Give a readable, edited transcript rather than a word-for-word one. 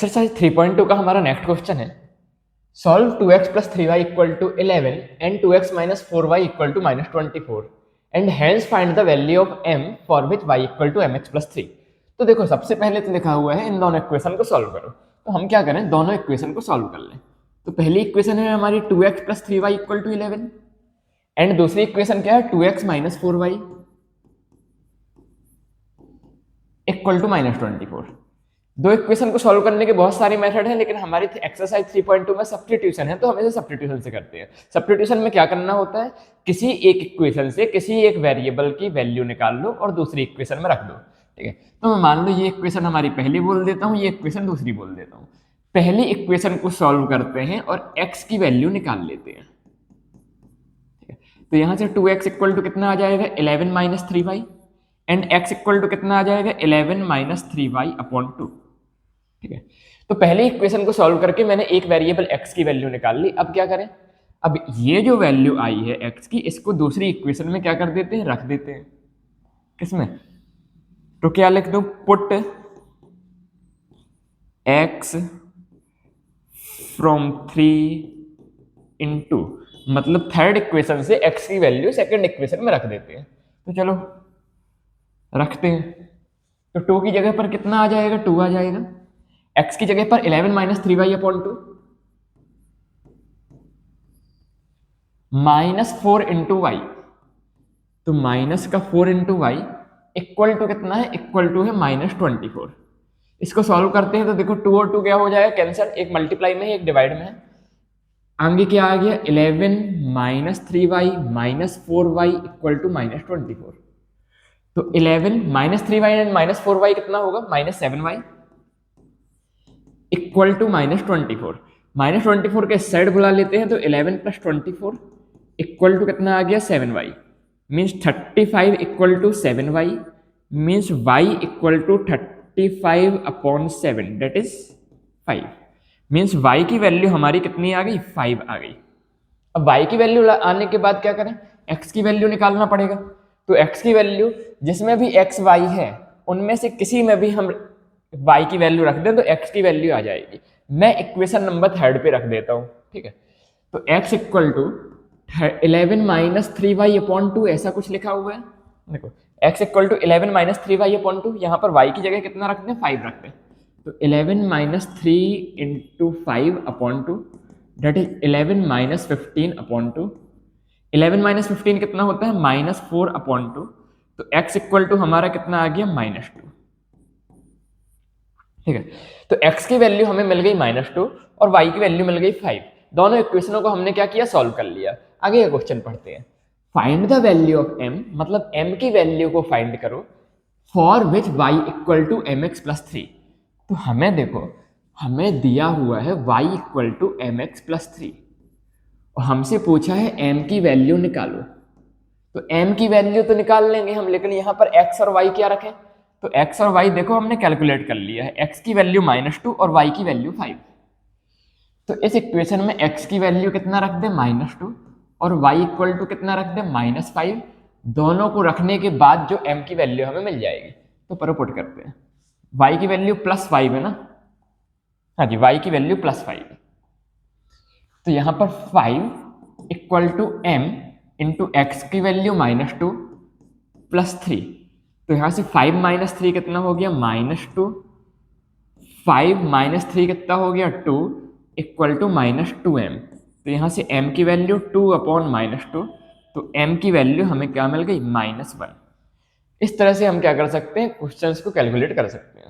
Exercise 3.2 का हमारा next question है, solve 2x plus 3y equal to 11 and 2x minus 4y equal to minus 24 and hence find the value of m for which y equal to mx plus 3। तो देखो सबसे पहले तो लिखा हुआ है इन दोनों इक्वेशन को सॉल्व करो, तो हम क्या करें दोनों इक्वेशन को सॉल्व कर लें। तो पहली इक्वेशन है हमारी 2x plus 3y equal to 11 and दूसरी इक्वेशन क्या है 2x minus 4y equal to minus 24। दो इक्वेशन को सॉल्व करने के बहुत सारे मेथड हैं, लेकिन हमारी एक्सरसाइज 3.2 में सब्स्टिट्यूशन है, तो हम इसे सब्स्टिट्यूशन से करते हैं। सब्स्टिट्यूशन में क्या करना होता है, किसी एक इक्वेशन से किसी एक वेरिएबल की वैल्यू निकाल लो और दूसरी इक्वेशन में रख दो। ठीक है, तो मैं मान लो ये इक्वेशन हमारी पहली बोल देता हूँ, ये इक्वेशन दूसरी बोल देता हूँ। पहली इक्वेशन को सॉल्व करते हैं और x की वैल्यू निकाल लेते हैं। ठीक है, तो यहाँ से 2x इक्वल टू कितना आ जाएगा 11 minus 3y and x equal to कितना आ जाएगा 11 माइनस 3y अपॉन 2। ठीक है, तो पहले इक्वेशन को सॉल्व करके मैंने एक वेरिएबल x की वैल्यू निकाल ली। अब क्या करें, अब ये जो वैल्यू आई है x की, इसको दूसरी इक्वेशन में क्या कर देते हैं, रख देते हैं। किसमें, तो क्या लिख दो, पुट x फ्रॉम 3 into, मतलब थर्ड इक्वेशन से x की वैल्यू सेकंड इक्वेशन में रख देते हैं। तो चलो रखते हैं, तो 2 की जगह पर कितना आ जाएगा, 2 आ जाएगा। x की जगह पर 11 minus 3y upon 2 minus 4 into y, तो माइनस का 4 इंटू वाई इक्वल टू कितना है, इक्वल टू है माइनस 24। इसको सॉल्व करते हैं तो देखो 2 और 2 क्या हो जाएगा, कैंसिल, एक मल्टीप्लाई में है एक डिवाइड में है। आगे क्या आ गया 11 minus 3y minus 4y equal to minus 24। तो 11 minus 3y and minus 4y कितना होगा, minus 7y equal to minus 24। Minus 24 के साइड बुला लेते हैं, तो 11 प्लस 24 इक्वल टू कितना आ गया 7y, means 35 equal to 7y, means y equal to 35 upon 7 that is 5, means y की वैल्यू हमारी कितनी आ गई, 5 आ गई। अब y की वैल्यू आने के बाद क्या करें, x की वैल्यू निकालना पड़ेगा। तो x की वैल्यू जिसमें भी x y है उनमें से किसी में भी हम y की वैल्यू रख दें तो x की वैल्यू आ जाएगी। मैं इक्वेशन नंबर 3 पे रख देता हूँ। ठीक है, तो x equal to 11 minus 3y upon 2 ऐसा कुछ लिखा हुआ है। देखो x equal to 11 minus 3y upon 2, यहाँ पर y की जगह कितना रखते हैं, 5 रखते हैं। तो 11 minus 3 into 5 upon 2 that is 11 minus 15 upon 2। 11 minus 15 कितना होता है, माइनस 4 अपॉन 2। तो x इक्वल टू हमारा कितना आ गया, माइनस 2। ठीक है, तो x की वैल्यू हमें मिल गई माइनस 2 और y की वैल्यू मिल गई 5। दोनों इक्वेशनों को हमने क्या किया, सॉल्व कर लिया। आगे का क्वेश्चन पढ़ते हैं, find the value of m, मतलब m की वैल्यू को फाइंड करो for which y equal to mx plus 3। तो हमें देखो, हमें दिया हुआ है y equal to mx plus 3 और हमसे पूछा है m की वैल्यू निकालो। तो m की वैल्यू तो निकाल लेंगे हम, लेकिन यहाँ पर x और y क्या रखें, तो x और y देखो हमने कैलकुलेट कर लिया है, x की वैल्यू -2 और y की वैल्यू 5। तो इस इक्वेशन में x की वैल्यू कितना रख दे, -2 और y इक्वल टू कितना रख दे, -5। दोनों को रखने के बाद जो m की वैल्यू हमें मिल जाएगी, तो पुट करते हैं। y की वैल्यू +5 है ना, हाँ जी, y की वैल्यू +5 है। तो यहाँ पर 5 equal to m into x की वैल्यू -2 प्लस 3। तो यहाँ से 5 माइनस 3 कितना हो गया, -2। 5 माइनस 3 कितना हो गया, 2 इक्वल टू -2m। तो यहाँ से m की वैल्यू 2 अपॉन -2, तो m की वैल्यू हमें क्या मिल गई, -1। इस तरह से हम क्या कर सकते हैं, क्वेश्चंस को कैलकुलेट कर सकते हैं।